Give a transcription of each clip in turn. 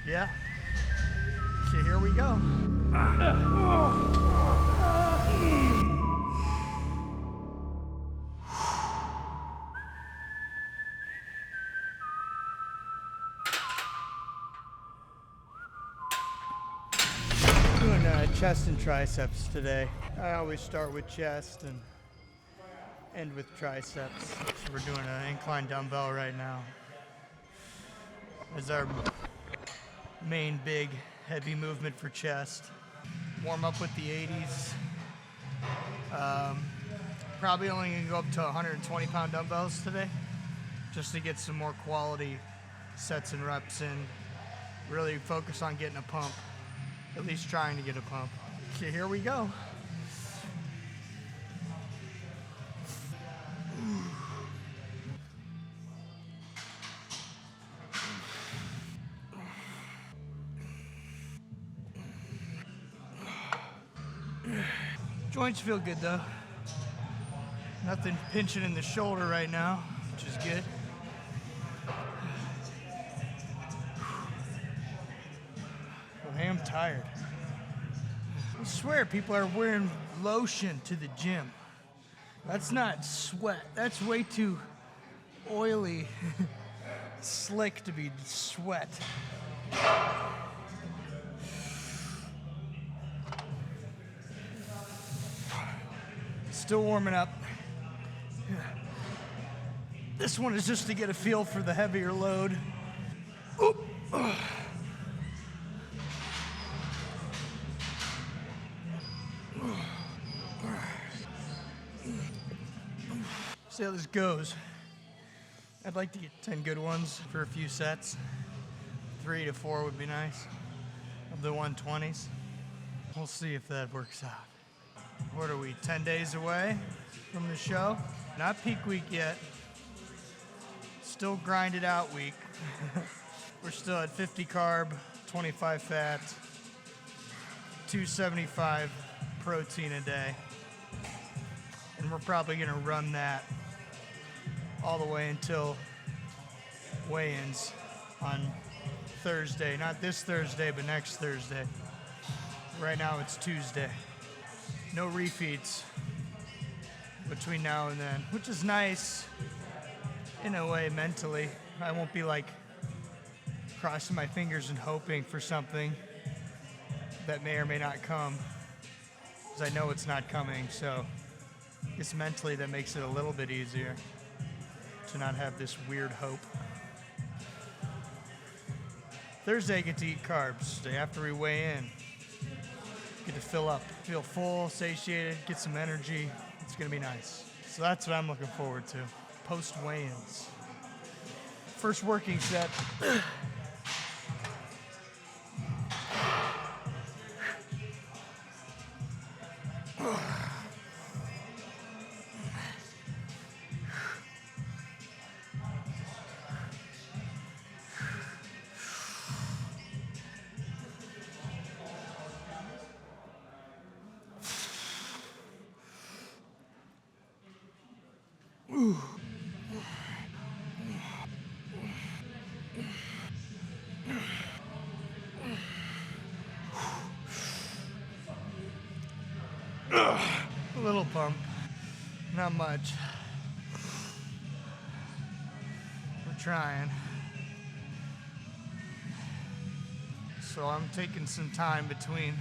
Yeah. So here we go. Doing chest and triceps today. I always start with chest and end with triceps. So we're doing an incline dumbbell right now. As our main big heavy movement for chest. Warm up with the 80s. Probably only gonna go up to 120 pound dumbbells today, just to get some more quality sets and reps in. Really focus on getting a pump, at least trying to get a pump. Okay, here we go. Joints feel good though. Nothing pinching in the shoulder right now, which is good. But I am tired. I swear people are wearing lotion to the gym. That's not sweat. That's way too oily, slick to be sweat. Still warming up. This one is just to get a feel for the heavier load. Oop. See how this goes. I'd like to get 10 good ones for a few sets. 3 to 4 would be nice, of the 120s. We'll see if that works out. What are we, 10 days away from the show? Not peak week yet. Still grinded out week. We're still at 50 carb, 25 fat, 275 protein a day. And we're probably gonna run that all the way until weigh-ins on Thursday. Not this Thursday, but next Thursday. Right now it's Tuesday. No refeeds between now and then, which is nice in a way mentally. I won't be like crossing my fingers and hoping for something that may or may not come, because I know it's not coming. So I guess mentally that makes it a little bit easier to not have this weird hope. Thursday I get to eat carbs. Day after we weigh in, get to fill up, feel full, satiated, get some energy. It's gonna be nice. So that's what I'm looking forward to. Post weigh-ins. First working set. A little pump, not much. We're trying. So I'm taking some time between,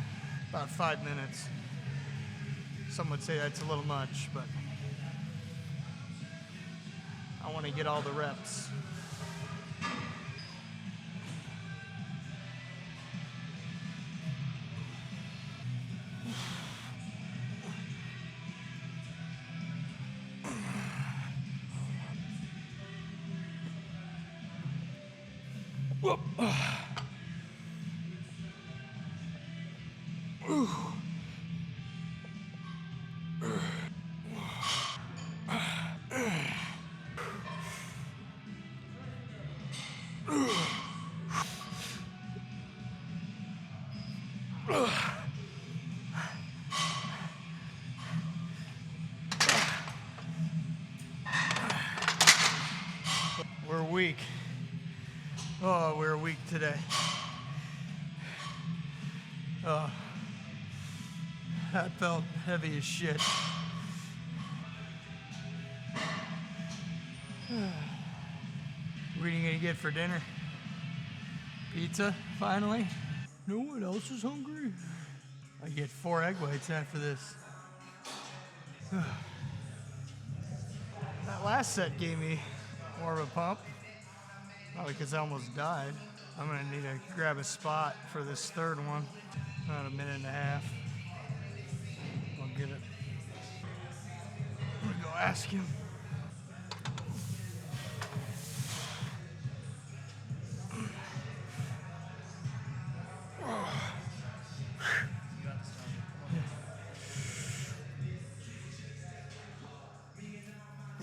about 5 minutes. Some would say that's a little much, but I want to get all the reps. Whoop. We're weak. Oh, we're weak today. Oh, that felt heavy as shit. What are you gonna get for dinner? Pizza, finally? No one else is hungry? I get 4 egg whites after this. That last set gave me more of a pump. Probably because I almost died. I'm gonna need to grab a spot for this third one. About a minute and a half. I'll get it. I'm gonna go ask him.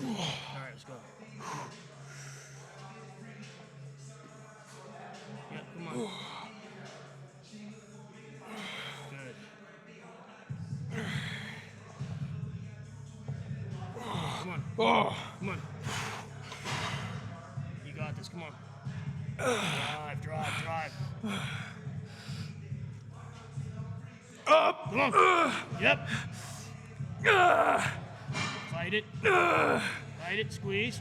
Alright, let's go. Yeah, come on. Good. Come on. Come on. You got this, come on. Drive. Up! Come on. Yep. Fight it. Fight it, squeeze.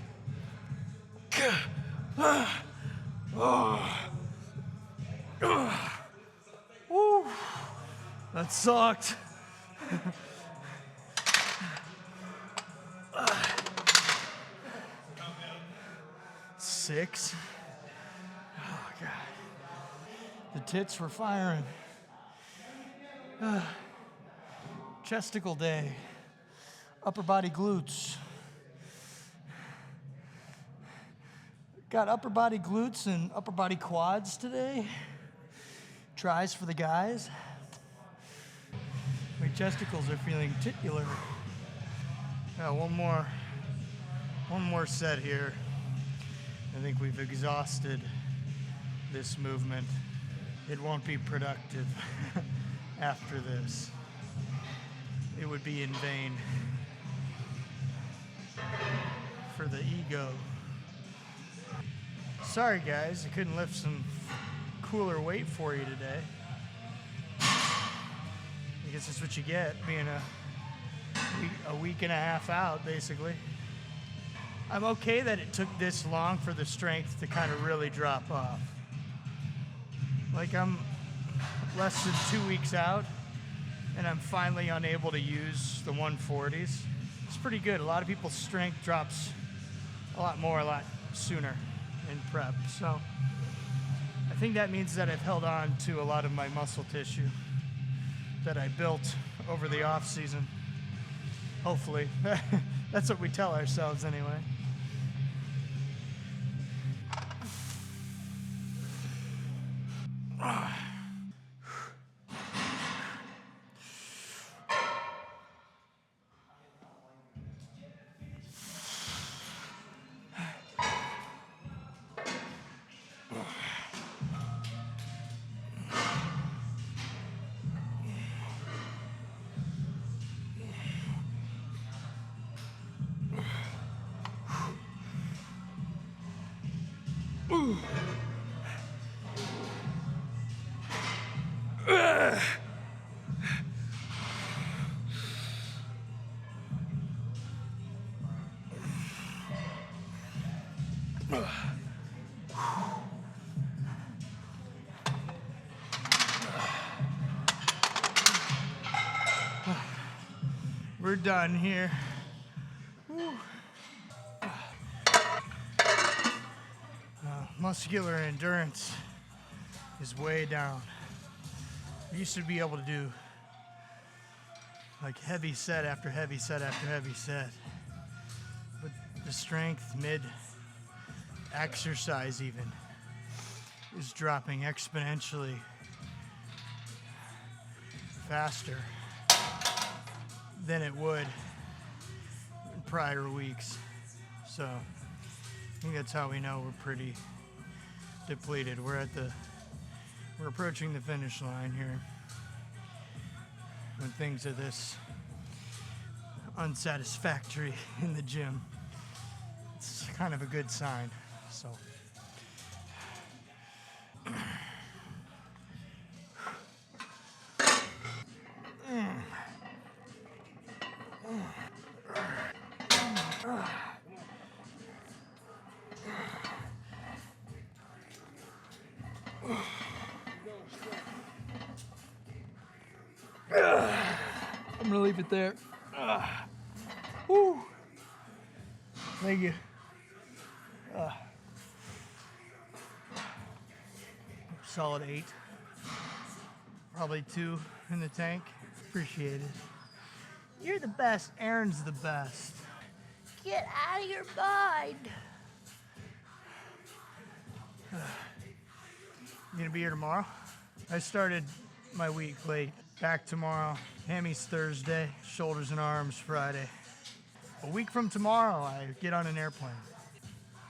Woo. That sucked. Six. Oh, God. The tits were firing. Chesticle day. Upper body glutes. Got upper body glutes and upper body quads today. Tries for the guys. My chesticles are feeling titular. One more set here. I think we've exhausted this movement. It won't be productive after this. It would be in vain for the ego. Sorry guys, I couldn't lift some cooler weight for you today. I guess that's what you get being a week and a half out, basically. I'm okay that it took this long for the strength to kind of really drop off. Like I'm less than 2 weeks out and I'm finally unable to use the 140s. It's pretty good. A lot of people's strength drops a lot sooner in prep. So I think that means that I've held on to a lot of my muscle tissue that I built over the off season. Hopefully. That's what we tell ourselves anyway. We're done here. Muscular endurance is way down. I used to be able to do like heavy set after heavy set after heavy set. But the strength mid-exercise even is dropping exponentially faster than it would in prior weeks. So I think that's how we know we're pretty depleted. We're approaching the finish line here. When things are this unsatisfactory in the gym, it's kind of a good sign. So I'm gonna leave it there. Woo. Thank you. Solid 8. Probably 2 in the tank. Appreciate it. You're the best. Aaron's the best. Get out of your mind. You gonna be here tomorrow? I started my week late. Back tomorrow. Hammies Thursday. Shoulders and arms Friday. A week from tomorrow, I get on an airplane.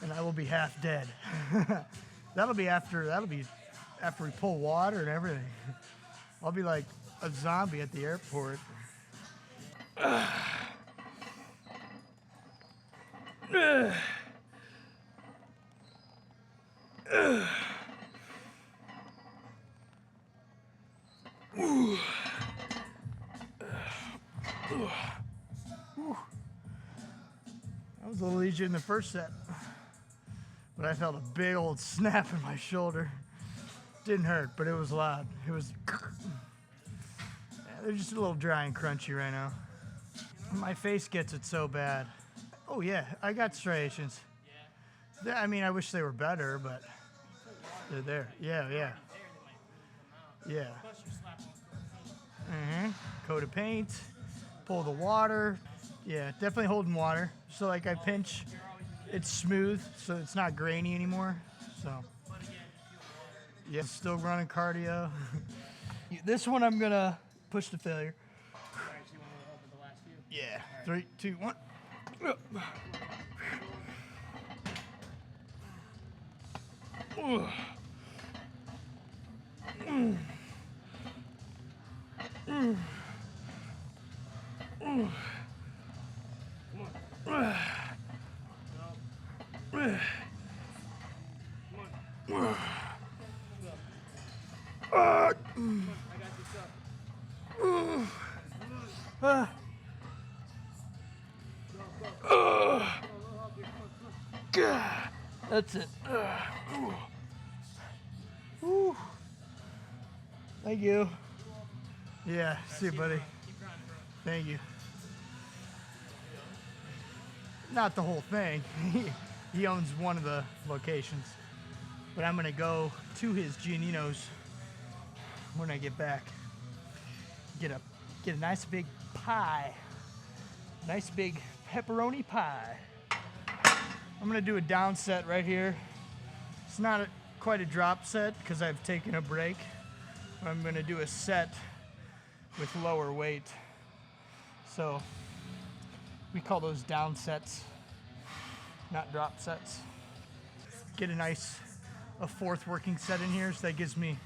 And I will be half dead. That'll be after we pull water and everything. I'll be like a zombie at the airport. I was a little easier in the first set, but I felt a big old snap in my shoulder. Didn't hurt, but it was loud. It was. They're just a little dry and crunchy right now. My face gets it so bad. Oh yeah, I got striations. Yeah. I mean, I wish they were better, but they're there. Yeah, yeah. Yeah. Coat of paint. Pull the water. Yeah, definitely holding water. So like I pinch, it's smooth, so it's not grainy anymore. So. Yeah, still running cardio. This one I'm gonna push to failure. Yeah. 3, 2, 1. That's it. Woo. Thank you. Yeah, see you, buddy. Thank you. Not the whole thing. He owns one of the locations. But I'm gonna go to his Giannino's when I get back. Get a nice big pie. Nice big pepperoni pie. I'm gonna do a down set right here. It's not quite a drop set because I've taken a break. But I'm gonna do a set with lower weight. So we call those down sets, not drop sets. Get a fourth working set in here, so that gives me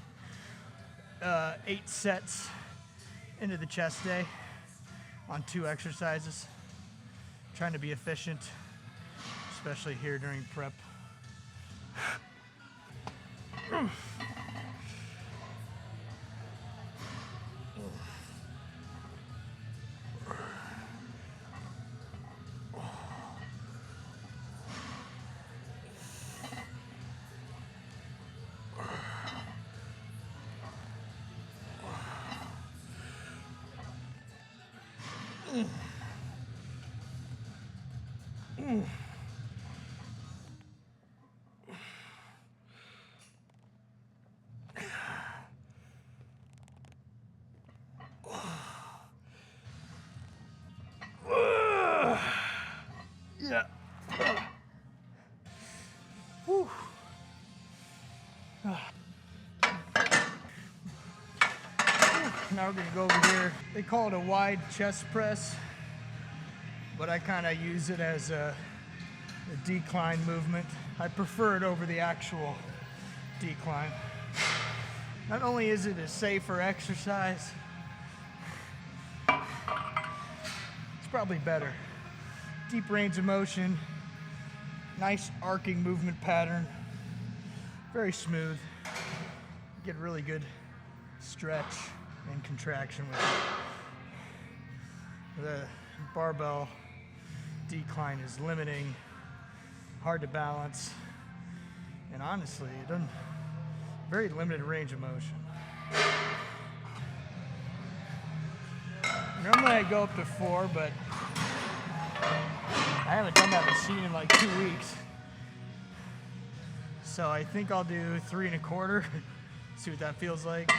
8 sets into the chest day on 2 exercises. Trying to be efficient, especially here during prep. Yeah. Whew. Now we're gonna go over here. They call it a wide chest press, but I kind of use it as a decline movement. I prefer it over the actual decline. Not only is it a safer exercise, it's probably better. Deep range of motion, nice arcing movement pattern, very smooth. Get really good stretch and contraction with it. The barbell decline is limiting, hard to balance, and honestly, it very limited range of motion. Normally I go up to 4, but I haven't done that machine in like 2 weeks. So I think I'll do 3 1/4, see what that feels like.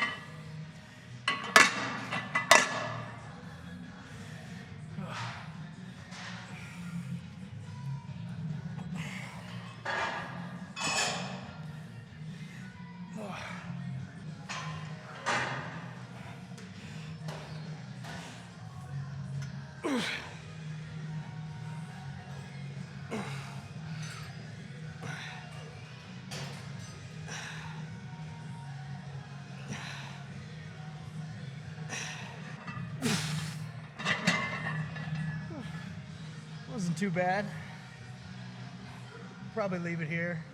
Wasn't too bad. Probably leave it here.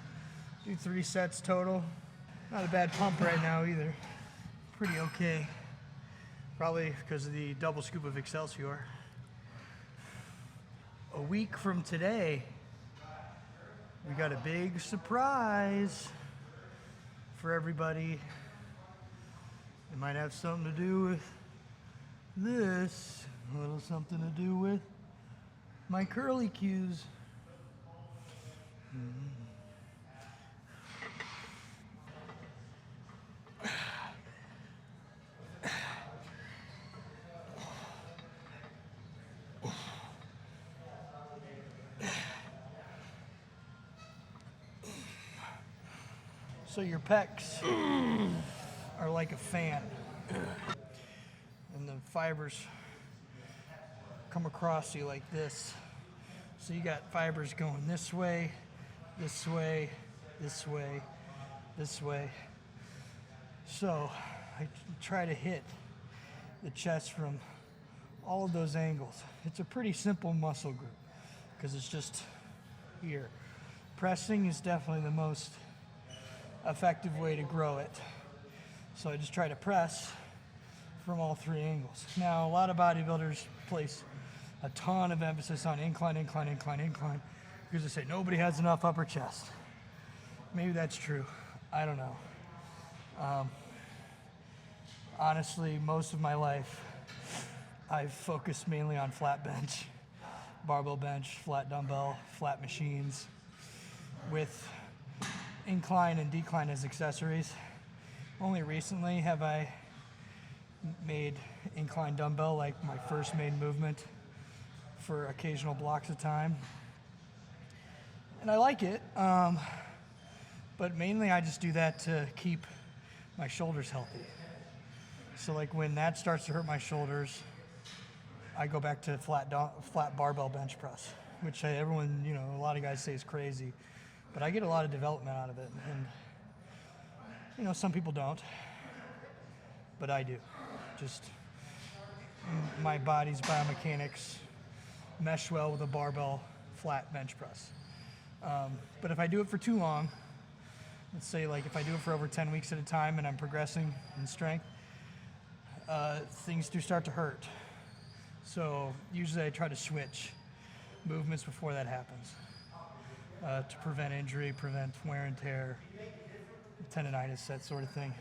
Do 3 sets total. Not a bad pump right now either. Pretty okay. Probably because of the double scoop of Excelsior. A week from today, we got a big surprise for everybody. It might have something to do with this. A little something to do with my curly cues. So your pecs are like a fan, and the fibers come across you like this. So you got fibers going this way, this way, this way, this way. So I try to hit the chest from all of those angles. It's a pretty simple muscle group because it's just here. Pressing is definitely the most effective way to grow it. So I just try to press from all 3 angles. Now, a lot of bodybuilders place a ton of emphasis on incline, incline, incline, incline, because they say nobody has enough upper chest. Maybe that's true. I don't know. Honestly, most of my life, I've focused mainly on flat bench, barbell bench, flat dumbbell, flat machines, with incline and decline as accessories. Only recently have I made incline dumbbell like my first main movement for occasional blocks of time. And I like it, but mainly I just do that to keep my shoulders healthy. So like when that starts to hurt my shoulders, I go back to flat barbell bench press, which everyone, a lot of guys say is crazy. But I get a lot of development out of it, and some people don't, but I do. Just my body's biomechanics mesh well with a barbell flat bench press. But if I do it for too long, let's say like if I do it for over 10 weeks at a time and I'm progressing in strength, things do start to hurt. So usually I try to switch movements before that happens. To prevent injury, prevent wear and tear, tendonitis, that sort of thing.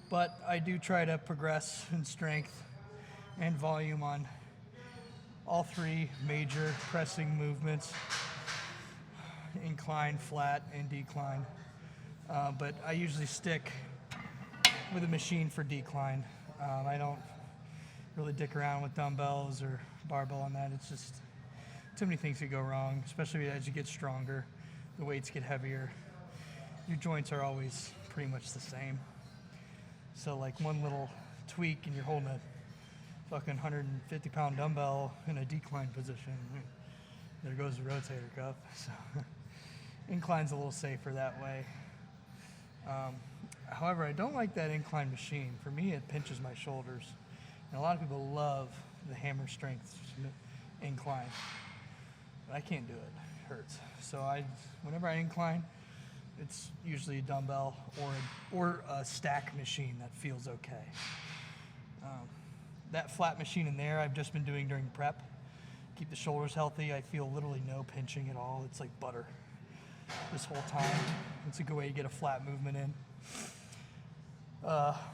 But I do try to progress in strength and volume on all 3 major pressing movements, incline, flat, and decline. But I usually stick with a machine for decline. I don't really dick around with dumbbells or barbell on that. It's just too many things could go wrong, especially as you get stronger, the weights get heavier. Your joints are always pretty much the same. So like one little tweak and you're holding a fucking 150-pound dumbbell in a decline position. There goes the rotator cuff. So incline's a little safer that way. However, I don't like that incline machine. For me, it pinches my shoulders. And a lot of people love the hammer strength incline. But I can't do it. It hurts. So whenever I incline, it's usually a dumbbell or a stack machine that feels okay. That flat machine in there I've just been doing during prep. Keep the shoulders healthy. I feel literally no pinching at all. It's like butter. this whole time. It's a good way to get a flat movement in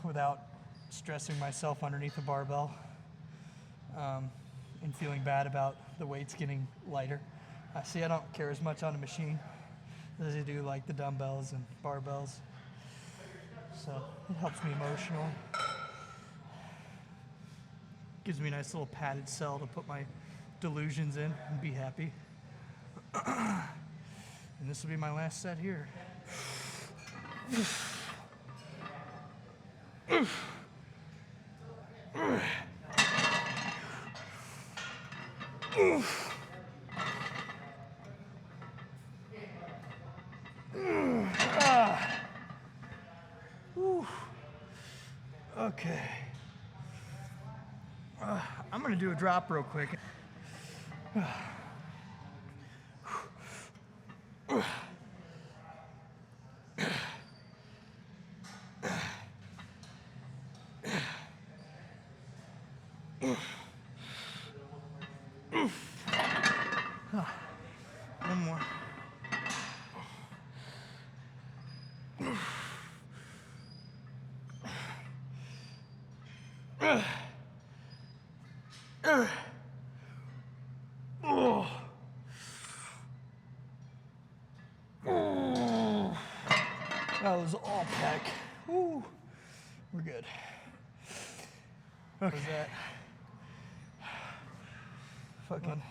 without stressing myself underneath the barbell and feeling bad about the weights getting lighter. See, I don't care as much on the machine as I do like the dumbbells and barbells. So it helps me emotionally. Gives me a nice little padded cell to put my delusions in and be happy. And this will be my last set here. Okay. I'm gonna do a drop real quick. One more. That was all pec. Woo. We're good. Okay. What was that? Fucking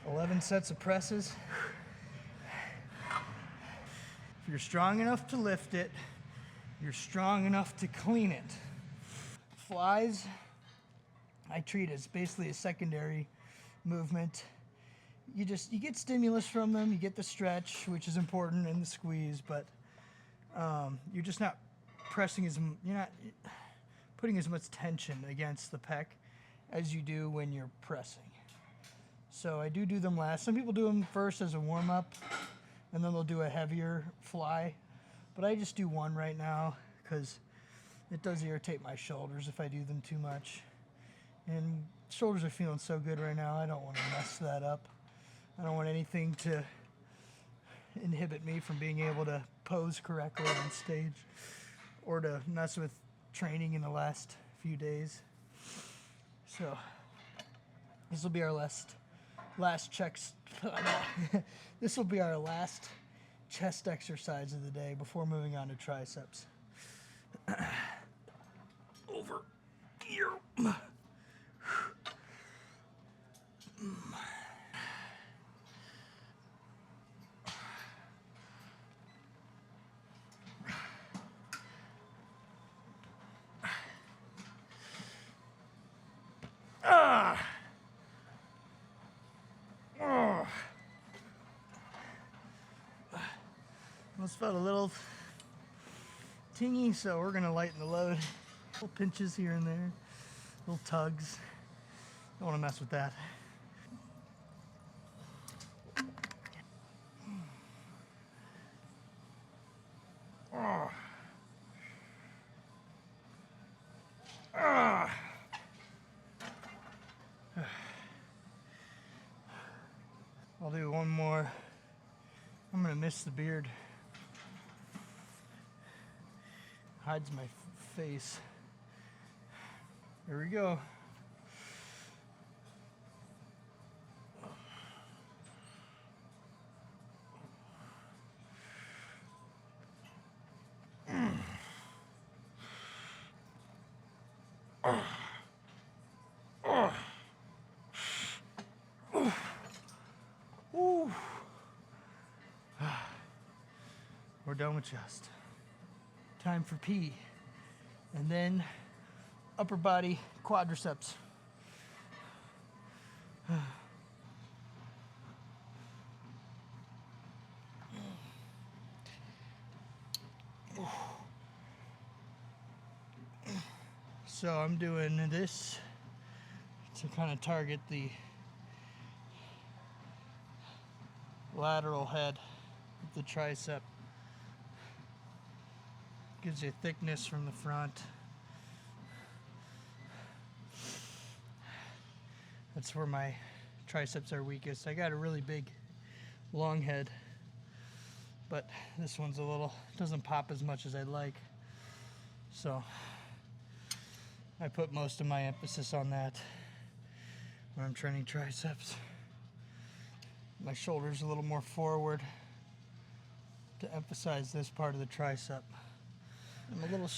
11 sets of presses. If you're strong enough to lift it, you're strong enough to clean it. Flies, I treat as basically a secondary movement. You get stimulus from them, you get the stretch, which is important, and the squeeze, but you're just not you're not putting as much tension against the pec as you do when you're pressing. So I do them last. Some people do them first as a warm-up, and then they'll do a heavier fly. But I just do one right now because it does irritate my shoulders if I do them too much. And shoulders are feeling so good right now, I don't want to mess that up. I don't want anything to inhibit me from being able to pose correctly on stage or to mess with training in the last few days. So this will be our last checks. This will be our last chest exercise of the day before moving on to triceps. Over here. Almost felt a little tingy, so we're gonna lighten the load. Little pinches here and there, little tugs. Don't want to mess with that. I'll do one more. I'm gonna miss the beard. Hides my face. Here we go. We're done with chest. Time for P. And then upper body quadriceps. So I'm doing this to kind of target the lateral head of the tricep. Gives you thickness from the front. That's where my triceps are weakest. I got a really big, long head. but this one's a little, doesn't pop as much as I'd like. So I put most of my emphasis on that when I'm training triceps. My shoulder's a little more forward to emphasize this part of the tricep. I'm a little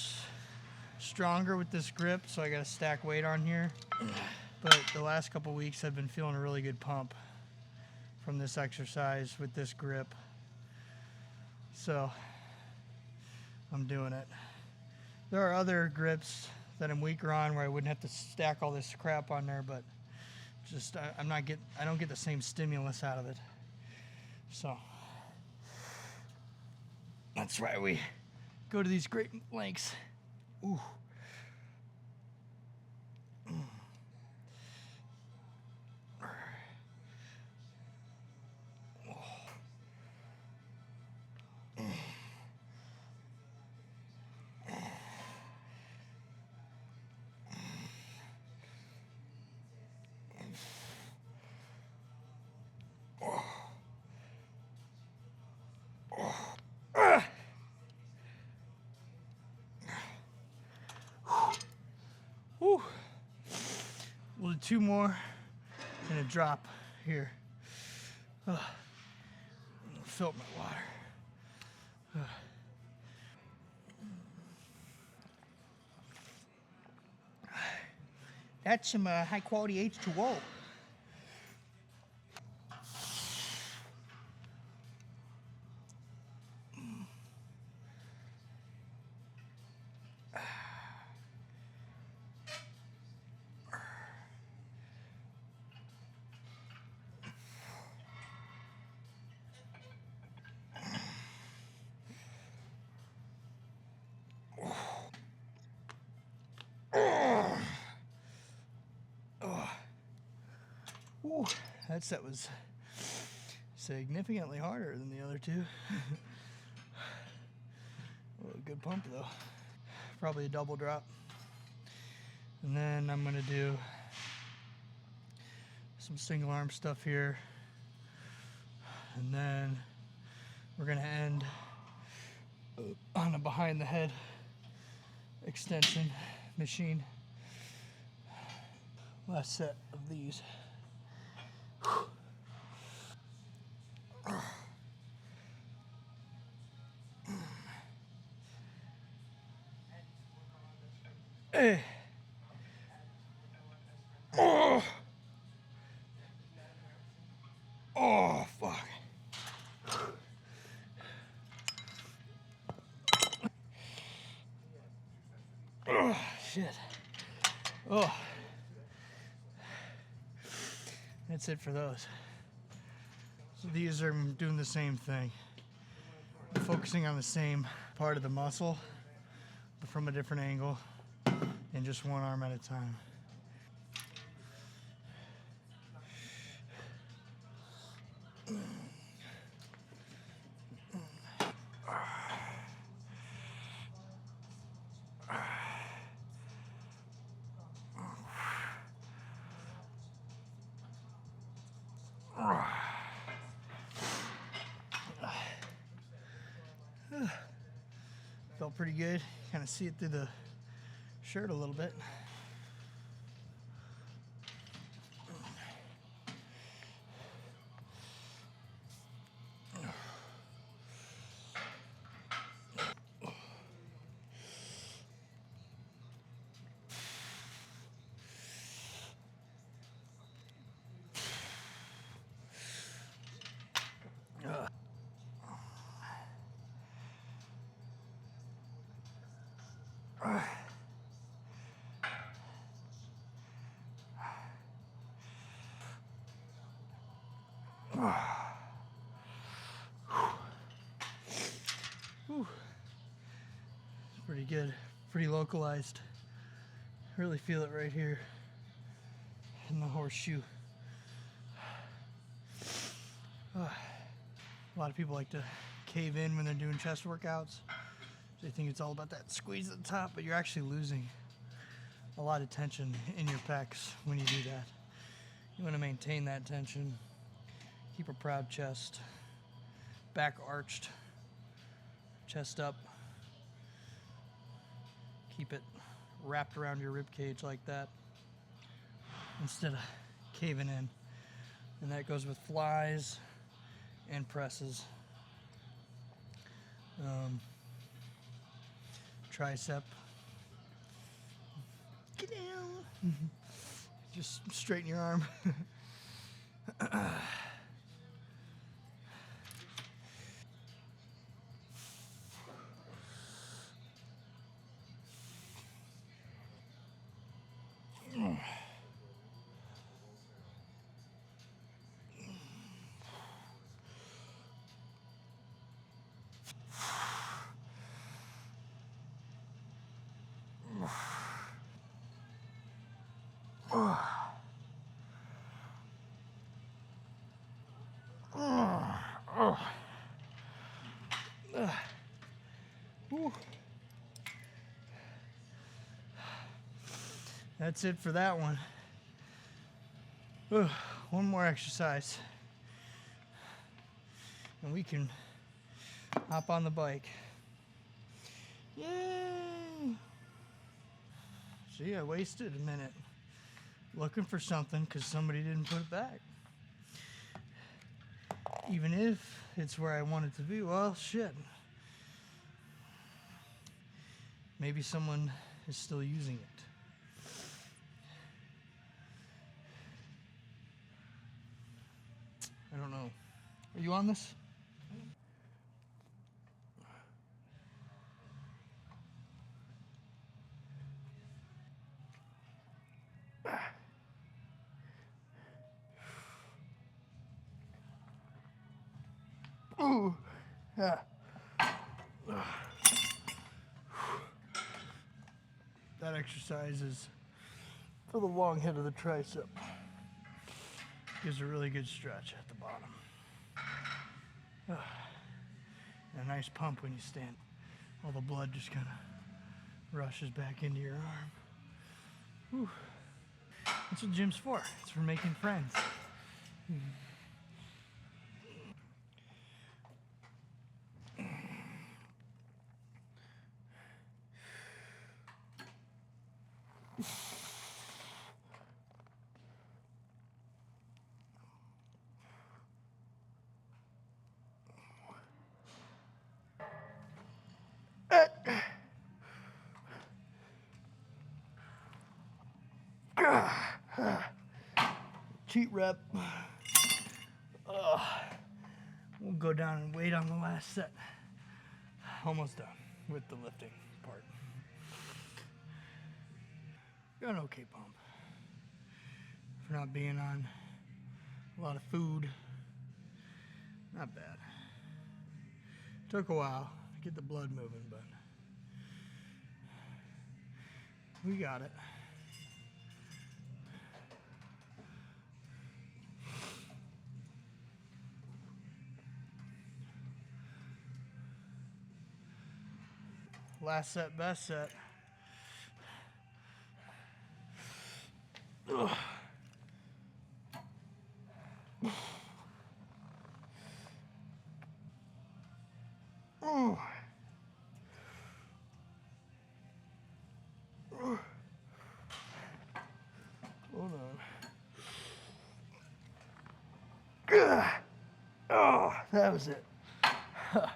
stronger with this grip, so I gotta stack weight on here. But the last couple weeks I've been feeling a really good pump from this exercise with this grip. So I'm doing it. There are other grips that I'm weaker on where I wouldn't have to stack all this crap on there, but just I don't get the same stimulus out of it. So that's why we go to these great lengths. Ooh. Whew. We'll do 2 more and a drop here. Fill up my water. That's some high quality H2O. Ooh, that set was significantly harder than the other 2. Oh, good pump though. Probably a double drop. And then I'm gonna do some single arm stuff here. And then we're gonna end on a behind the head extension machine. Last set of these. Hey. Oh. Oh, fuck. Oh, shit. Oh. That's it for those. So these are doing the same thing. Focusing on the same part of the muscle, but from a different angle, and just one arm at a time. Felt pretty good. Kind of see it through the shirt a little bit. Whew. Pretty good, pretty localized. Really feel it right here in the horseshoe. A lot of people like to cave in when they're doing chest workouts. They think it's all about that squeeze at the top, but you're actually losing a lot of tension in your pecs when you do that. You want to maintain that tension, keep a proud chest, back arched, chest up. Keep it wrapped around your rib cage like that instead of caving in. And that goes with flies and presses. Tricep. Get down. Just straighten your arm. That's it for that one. One more exercise. And we can hop on the bike. Yay! See, I wasted a minute looking for something because somebody didn't put it back. Even if it's where I want it to be, well, shit. Maybe someone is still using it. I don't know. Are you on this? Ooh. Yeah. That exercise is for the long head of the tricep. Gives a really good stretch at the bottom. And a nice pump when you stand. All the blood just kind of rushes back into your arm. Whew. That's what gym's for. It's for making friends. Cheat rep. We'll go down and wait on the last set. Almost done with the lifting part. Got an okay pump for not being on a lot of food. Not bad. Took a while to get the blood moving, but we got it. Last set, best set. Ugh. Ugh. Hold on. Ugh. Oh, that was it. Huh.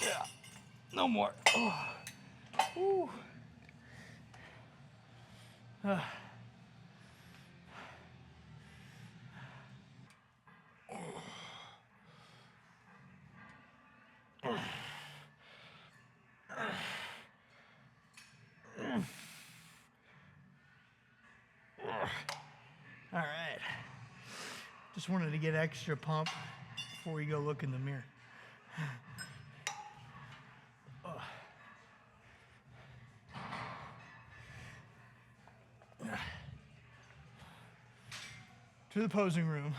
Yeah. No more. Oh. Ooh. All right. Just wanted to get extra pump before we go look in the mirror. To the posing room.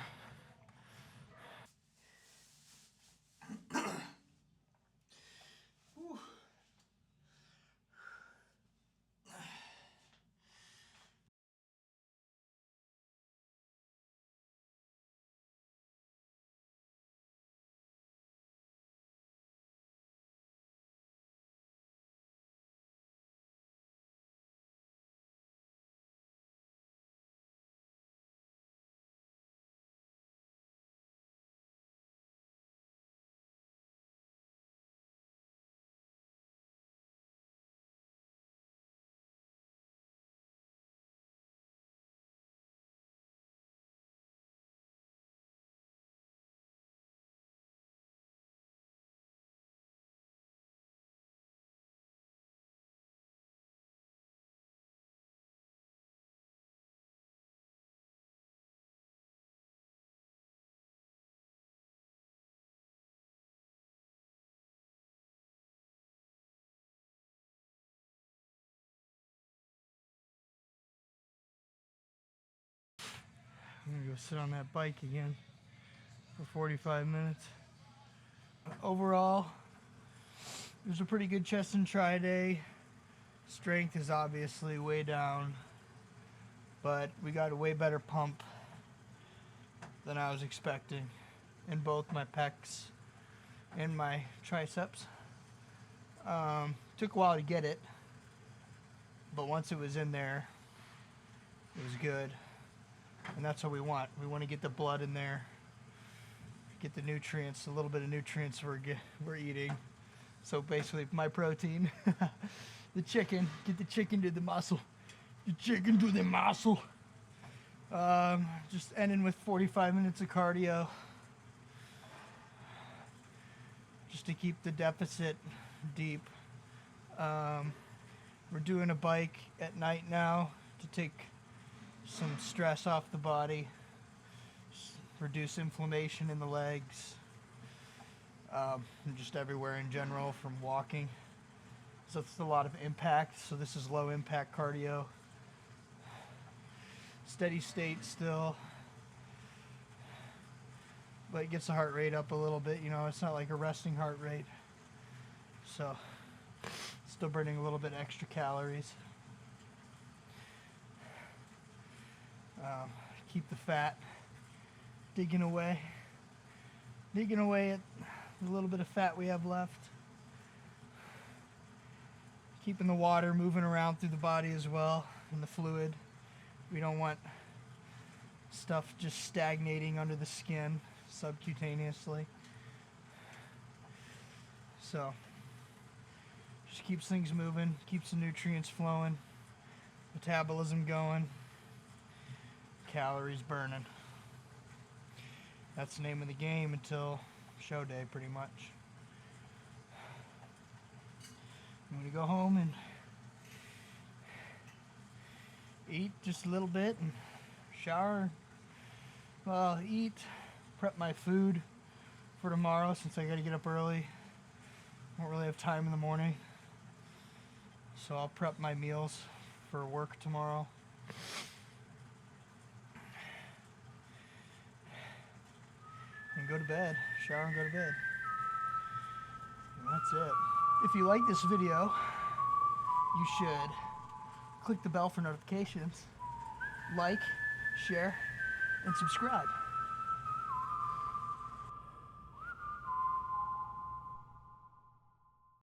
I'm gonna go sit on that bike again for 45 minutes. Overall, it was a pretty good chest and tri day. Strength is obviously way down, but we got a way better pump than I was expecting in both my pecs and my triceps. Took a while to get it, but once it was in there, it was good. And that's what we want. We want to get the blood in there, get the nutrients, a little bit of nutrients we're eating. So basically, my protein, the chicken, get the chicken to the muscle. The chicken to the muscle. Just ending with 45 minutes of cardio. Just to keep the deficit deep. We're doing a bike at night now to take some stress off the body, reduce inflammation in the legs, and just everywhere in general from walking. So it's a lot of impact. So this is low impact cardio. Steady state still, but it gets the heart rate up a little bit. You know, it's not like a resting heart rate. So still burning a little bit extra calories. Keep the fat digging away at the little bit of fat we have left. Keeping the water moving around through the body as well, and the fluid. We don't want stuff just stagnating under the skin subcutaneously. So just keeps things moving, keeps the nutrients flowing, metabolism going, calories burning. That's the name of the game until show day, pretty much. I'm gonna go home and eat just a little bit and shower. Well, eat, prep my food for tomorrow since I gotta get up early. I don't really have time in the morning. So I'll prep my meals for work tomorrow. And go to bed, shower and go to bed. And that's it. If you like this video, you should click the bell for notifications, like, share, and subscribe.